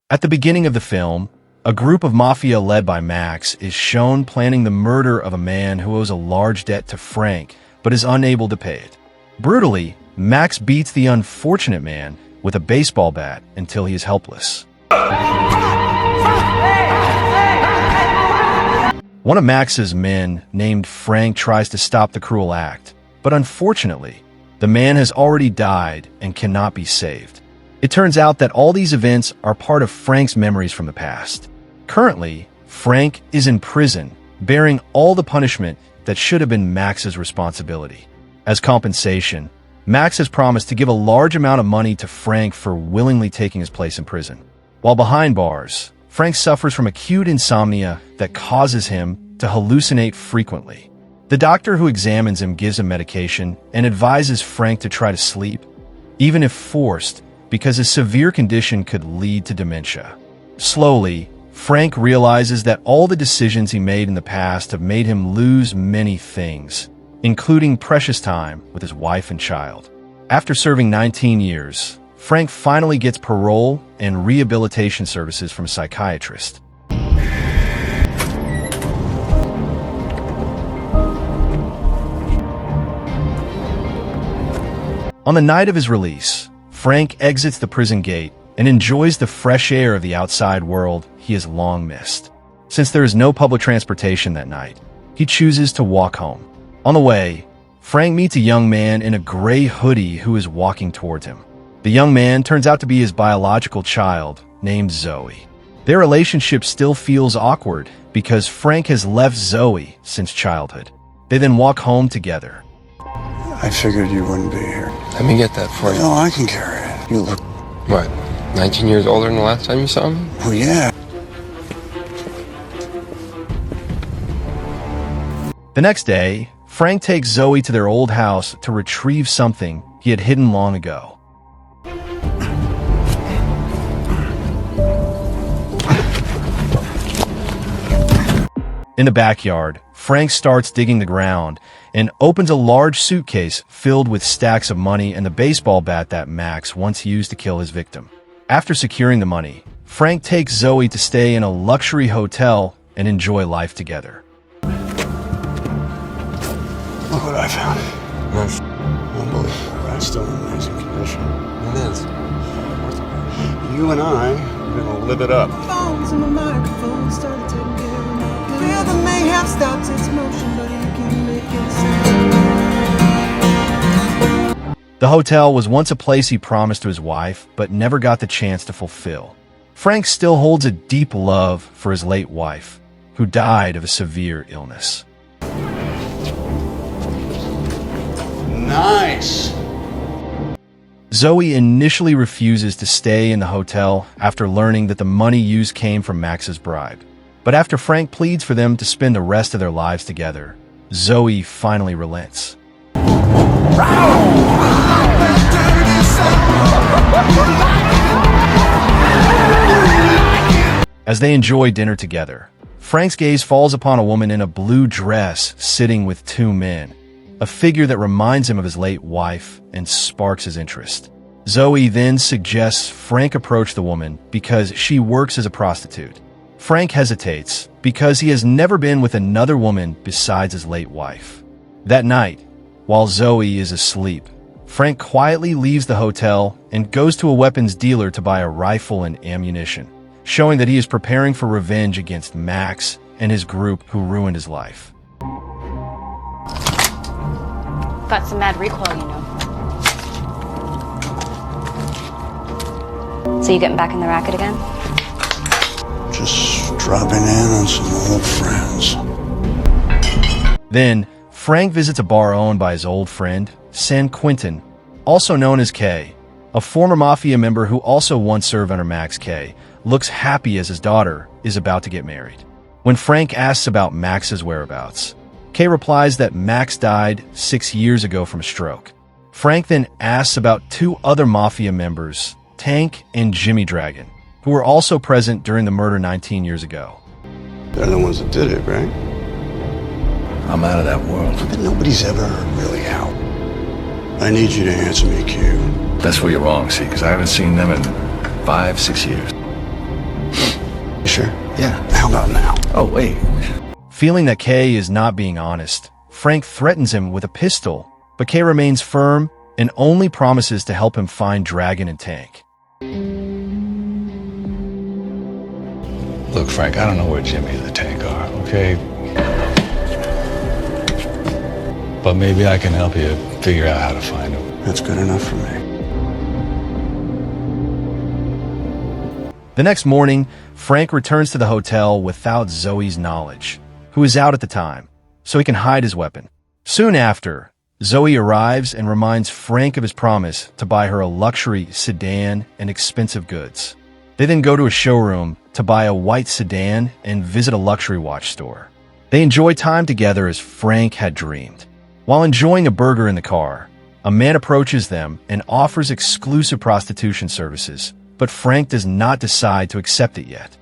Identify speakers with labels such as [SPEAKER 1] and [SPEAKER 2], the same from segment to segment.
[SPEAKER 1] At the beginning of the film, a group of mafia led by Max is shown planning the murder of a man who owes a large debt to Frank but is unable to pay it. Brutally, Max beats the unfortunate man with a baseball bat until he is helpless. One of Max's men, named Frank, tries to stop the cruel act, but unfortunately, the man has already died and cannot be saved. It turns out that all these events are part of Frank's memories from the past. Currently, Frank is in prison, bearing all the punishment that should have been Max's responsibility. As compensation, Max has promised to give a large amount of money to Frank for willingly taking his place in prison. While behind bars, Frank suffers from acute insomnia that causes him to hallucinate frequently. The doctor who examines him gives him medication and advises Frank to try to sleep, even if forced, because his severe condition could lead to dementia. Slowly, Frank realizes that all the decisions he made in the past have made him lose many things, including precious time with his wife and child. After serving 19 years, Frank finally gets parole and rehabilitation services from a psychiatrist. On the night of his release, Frank exits the prison gate and enjoys the fresh air of the outside world he has long missed. Since there is no public transportation that night, he chooses to walk home. On the way, Frank meets a young man in a gray hoodie who is walking towards him. The young man turns out to be his biological child, named Zoe. Their relationship still feels awkward because Frank has left Zoe since childhood. They then walk home together.
[SPEAKER 2] I figured you wouldn't be here.
[SPEAKER 3] Let me get that for you.
[SPEAKER 2] No, I can carry it. You look...
[SPEAKER 3] What, 19 years older than the last time you saw me?
[SPEAKER 2] Well, yeah.
[SPEAKER 1] The next day, Frank takes Zoe to their old house to retrieve something he had hidden long ago. In the backyard, Frank starts digging the ground and opens a large suitcase filled with stacks of money and the baseball bat that Max once used to kill his victim. After securing the money, Frank takes Zoe to stay in a luxury hotel and enjoy life together.
[SPEAKER 2] Look what I found.
[SPEAKER 3] Nice.
[SPEAKER 2] Unbelievable, right? Still in amazing condition.
[SPEAKER 3] It is.
[SPEAKER 2] You and I are gonna live it up.
[SPEAKER 4] Phones and the microphone started taking care of me. The rhythm may have stopped its motion, but you can make it sound.
[SPEAKER 1] The hotel was once a place he promised to his wife, but never got the chance to fulfill. Frank still holds a deep love for his late wife, who died of a severe illness.
[SPEAKER 2] Nice.
[SPEAKER 1] Zoe initially refuses to stay in the hotel after learning that the money used came from Max's bribe. But after Frank pleads for them to spend the rest of their lives together, Zoe finally relents. As they enjoy dinner together, Frank's gaze falls upon a woman in a blue dress sitting with two men, a figure that reminds him of his late wife and sparks his interest. Zoe then suggests Frank approach the woman because she works as a prostitute. Frank hesitates because he has never been with another woman besides his late wife. That night, while Zoe is asleep, Frank quietly leaves the hotel and goes to a weapons dealer to buy a rifle and ammunition, showing that he is preparing for revenge against Max and his group who ruined his life.
[SPEAKER 5] Got some mad recoil, you know. So you getting back in the racket again?
[SPEAKER 2] Just dropping in on some old friends.
[SPEAKER 1] Then, Frank visits a bar owned by his old friend, San Quentin, also known as K. A former mafia member who also once served under Max. K looks happy as his daughter is about to get married. When Frank asks about Max's whereabouts, Kay replies that Max died 6 years ago from a stroke. Frank then asks about two other mafia members, Tank and Jimmy Dragon, who were also present during the murder 19 years ago.
[SPEAKER 2] They're the ones that did it, right?
[SPEAKER 6] I'm out of that world.
[SPEAKER 2] But nobody's ever really out. I need you to answer me, Q.
[SPEAKER 6] That's where you're wrong, see, because I haven't seen them in 5, 6 years. Oh, wait.
[SPEAKER 1] Feeling that Kay is not being honest, Frank threatens him with a pistol, but Kay remains firm and only promises to help him find Dragon and Tank.
[SPEAKER 6] Look, Frank, I don't know where Jimmy and the Tank are, okay? But maybe I can help you figure out how to find them.
[SPEAKER 2] That's good enough for me.
[SPEAKER 1] The next morning, Frank returns to the hotel without Zoe's knowledge, who is out at the time, so he can hide his weapon. Soon after, Zoe arrives and reminds Frank of his promise to buy her a luxury sedan and expensive goods. They then go to a showroom to buy a white sedan and visit a luxury watch store. They enjoy time together as Frank had dreamed. While enjoying a burger in the car, a man approaches them and offers exclusive prostitution services, but Frank does not decide to accept it yet.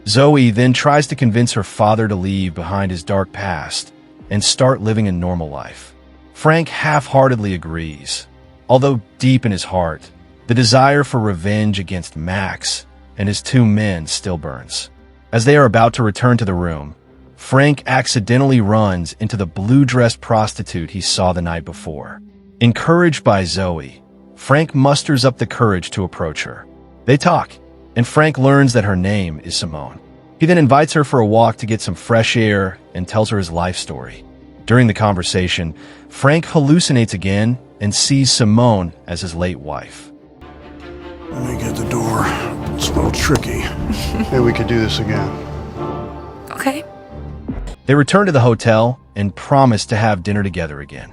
[SPEAKER 1] Zoe then tries to convince her father to leave behind his dark past and start living a normal life. Frank half-heartedly agrees, although deep in his heart, the desire for revenge against Max and his two men still burns. As they are about to return to the room, Frank accidentally runs into the blue-dressed prostitute he saw the night before. Encouraged by Zoe, Frank musters up the courage to approach her. They talk, and Frank learns that her name is Simone. He then invites her for a walk to get some fresh air and tells her his life story. During the conversation, Frank hallucinates again and sees Simone as his late wife.
[SPEAKER 2] Let me get the door. It's a little tricky. Hey, we could do this again.
[SPEAKER 7] Okay.
[SPEAKER 1] They return to the hotel and promise to have dinner together again.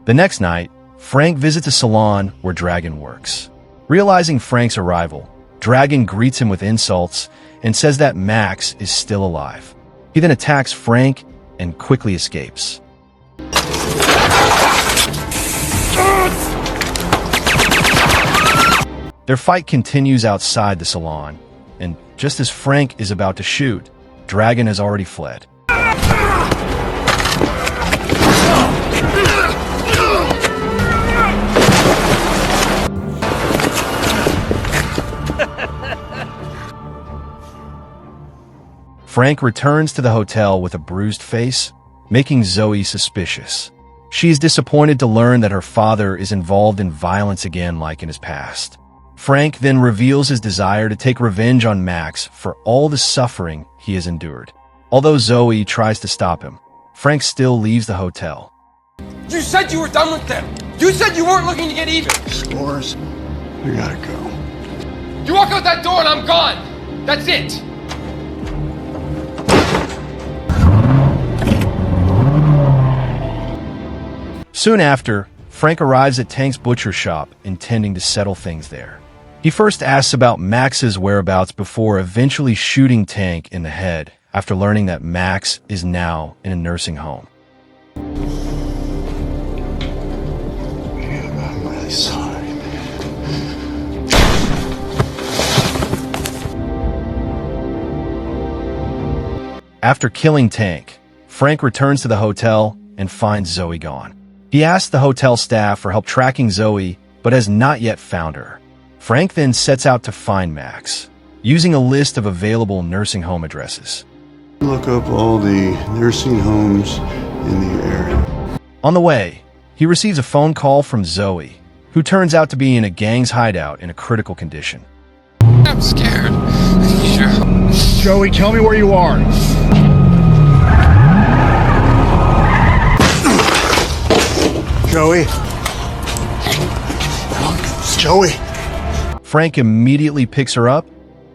[SPEAKER 1] The next night, Frank visits a salon where Dragon works. Realizing Frank's arrival, Dragon greets him with insults and says that Max is still alive. He then attacks Frank and quickly escapes. Their fight continues outside the salon, and just as Frank is about to shoot, Dragon has already fled. Frank returns to the hotel with a bruised face, making Zoe suspicious. She is disappointed to learn that her father is involved in violence again like in his past. Frank then reveals his desire to take revenge on Max for all the suffering he has endured. Although Zoe tries to stop him, Frank still leaves the hotel.
[SPEAKER 3] You said you were done with them. You said you weren't looking to get even.
[SPEAKER 2] Scores. We gotta go.
[SPEAKER 3] You walk out that door and I'm gone. That's it.
[SPEAKER 1] Soon after, Frank arrives at Tank's butcher shop, intending to settle things there. He first asks about Max's whereabouts before eventually shooting Tank in the head after learning that Max is now in a nursing home.
[SPEAKER 2] Get on my side.
[SPEAKER 1] After killing Tank, Frank returns to the hotel and finds Zoe gone. He asks the hotel staff for help tracking Zoe, but has not yet found her. Frank then sets out to find Max, using a list of available nursing home addresses.
[SPEAKER 2] Look up all the nursing homes in the area.
[SPEAKER 1] On the way, he receives a phone call from Zoe, who turns out to be in a gang's hideout in a critical condition.
[SPEAKER 3] I'm scared. I need your help.
[SPEAKER 8] Joey, tell me where you are.
[SPEAKER 2] Joey? Joey?
[SPEAKER 1] Frank immediately picks her up,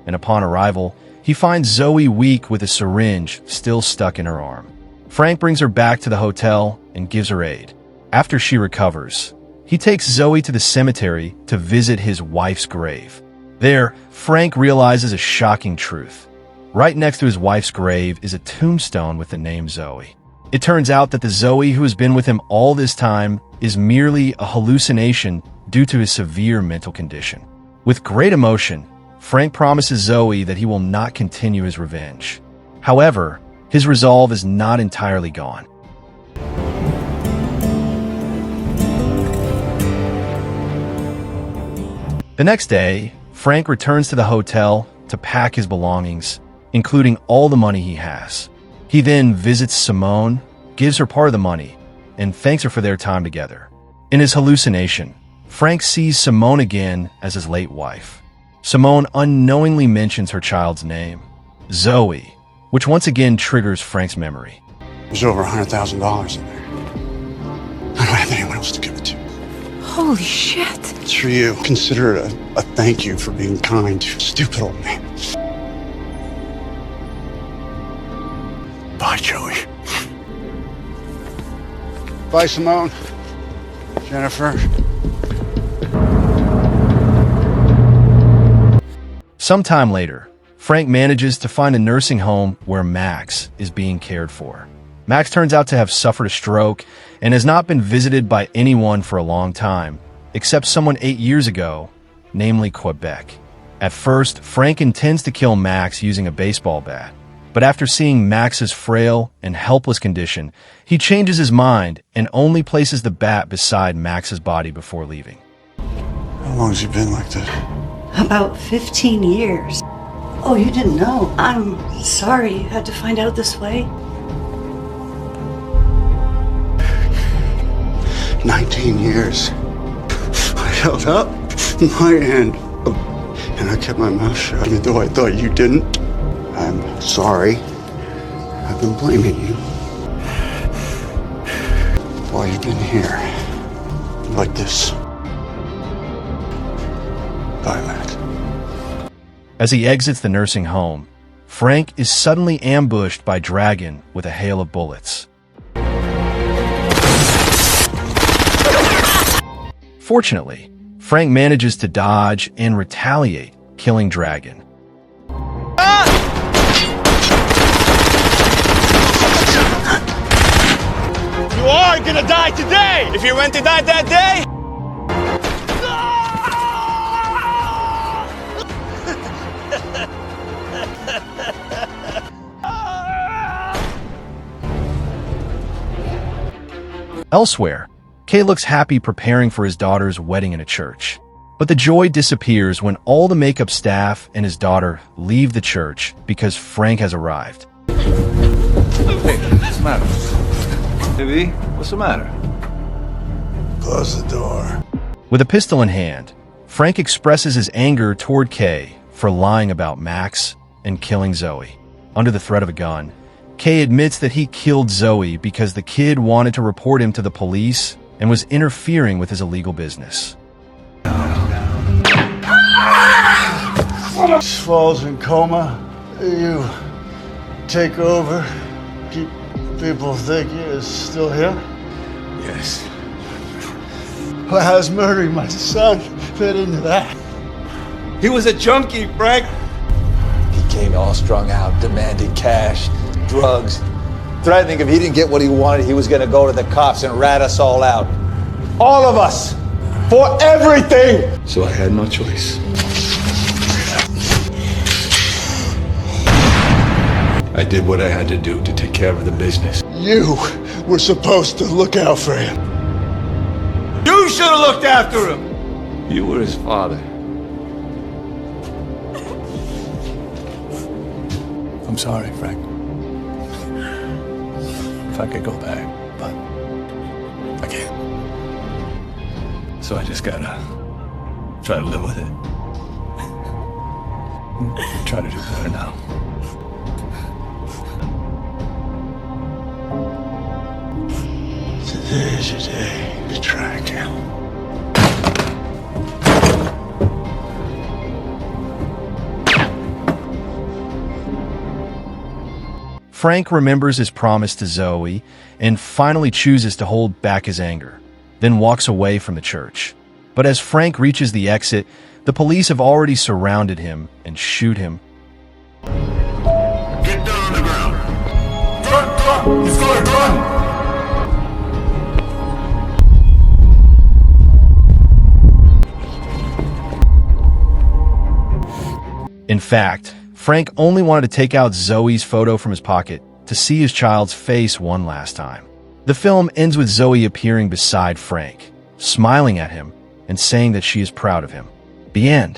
[SPEAKER 1] and upon arrival, he finds Zoe weak with a syringe still stuck in her arm. Frank brings her back to the hotel and gives her aid. After she recovers, he takes Zoe to the cemetery to visit his wife's grave. There, Frank realizes a shocking truth. Right next to his wife's grave is a tombstone with the name Zoe. It turns out that the Zoe who has been with him all this time is merely a hallucination due to his severe mental condition. With great emotion, Frank promises Zoe that he will not continue his revenge. However, his resolve is not entirely gone. The next day, Frank returns to the hotel to pack his belongings, including all the money he has. He then visits Simone, gives her part of the money, and thanks her for their time together. In his hallucination, Frank sees Simone again as his late wife. Simone unknowingly mentions her child's name, Zoe, which once again triggers Frank's memory.
[SPEAKER 2] There's over $100,000 in there. I don't have anyone else to give it to.
[SPEAKER 7] Holy shit.
[SPEAKER 2] It's for you. Consider it a thank you for being kind to stupid old man. Bye, Joey. Bye, Simone. Jennifer.
[SPEAKER 1] Sometime later, Frank manages to find a nursing home where Max is being cared for. Max turns out to have suffered a stroke and has not been visited by anyone for a long time, except someone 8 years ago, namely Quebec. At first, Frank intends to kill Max using a baseball bat, but after seeing Max's frail and helpless condition, he changes his mind and only places the bat beside Max's body before leaving.
[SPEAKER 2] How long has he been like this?
[SPEAKER 9] About 15 years. Oh, you didn't know. I'm sorry you had to find out this way.
[SPEAKER 2] 19 years. I held up my hand and I kept my mouth shut, even though I thought you didn't. I'm sorry. I've been blaming you. While you've been here. Like this. Bye, Max.
[SPEAKER 1] As he exits the nursing home, Frank is suddenly ambushed by Dragon with a hail of bullets. Fortunately, Frank manages to dodge and retaliate, killing Dragon.
[SPEAKER 3] You are gonna die today! If you went to die that day!
[SPEAKER 1] Elsewhere, Kay looks happy preparing for his daughter's wedding in a church. But the joy disappears when all the makeup staff and his daughter leave the church because Frank has arrived.
[SPEAKER 6] Hey, what's the matter? Baby, what's the matter?
[SPEAKER 2] Close the door.
[SPEAKER 1] With a pistol in hand, Frank expresses his anger toward Kay for lying about Max and killing Zoe. Under the threat of a gun, Kay admits that he killed Zoe because the kid wanted to report him to the police and was interfering with his illegal business.
[SPEAKER 2] Falls in coma. You take over. Keep people thinking it's still him.
[SPEAKER 6] Yes.
[SPEAKER 2] Well, how's murdering my son fit into that?
[SPEAKER 3] He was a junkie, Frank!
[SPEAKER 10] He came all strung out, demanded cash, drugs, threatening if he didn't get what he wanted, he was gonna go to the cops and rat us all out. All of us! For everything!
[SPEAKER 6] So I had no choice. I did what I had to do to take care of the business.
[SPEAKER 2] You were supposed to look out for him.
[SPEAKER 3] You should have looked after him!
[SPEAKER 6] You were his father. I'm sorry, Frank. If I could go back, but I can't. So I just gotta try to live with it. Try to do better now.
[SPEAKER 2] Today's your day to try again.
[SPEAKER 1] Frank remembers his promise to Zoe and finally chooses to hold back his anger, then walks away from the church. But as Frank reaches the exit, the police have already surrounded him and shoot him.
[SPEAKER 8] Get down on the ground. Run! He's going to run!
[SPEAKER 1] In fact, Frank only wanted to take out Zoe's photo from his pocket to see his child's face one last time. The film ends with Zoe appearing beside Frank, smiling at him and saying that she is proud of him. The end.